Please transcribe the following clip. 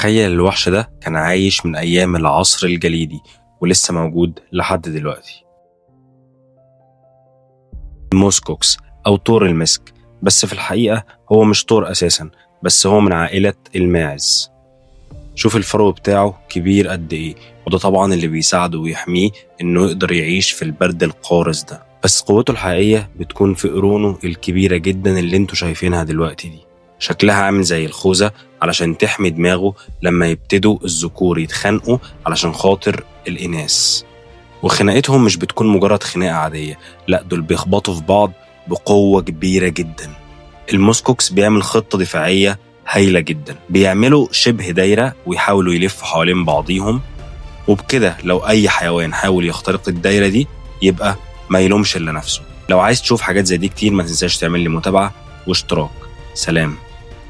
تخيل الوحش ده كان عايش من أيام العصر الجليدي ولسه موجود لحد دلوقتي. الموسكوكس أو طور المسك، بس في الحقيقة هو مش طور أساسا، بس هو من عائلة الماعز. شوف الفرو بتاعه كبير قد إيه، وده طبعا اللي بيساعده ويحميه إنه يقدر يعيش في البرد القارس ده. بس قوته الحقيقية بتكون في قرونه الكبيرة جدا اللي انتوا شايفينها دلوقتي دي. شكلها عامل زي الخوذة علشان تحمي دماغه لما يبتدوا الذكور يتخانقوا علشان خاطر الإناث. وخناقتهم مش بتكون مجرد خناقة عادية، لا دول بيخبطوا في بعض بقوة كبيرة جدا. الموسكوكس بيعمل خطة دفاعية هايلة جدا، بيعملوا شبه دايرة ويحاولوا يلفوا حوالين بعضيهم، وبكده لو أي حيوان حاول يخترق الدايرة دي يبقى ما يلومش إلا نفسه. لو عايز تشوف حاجات زي دي كتير ما تنساش تعمل لي متابعة واشتراك. سلام.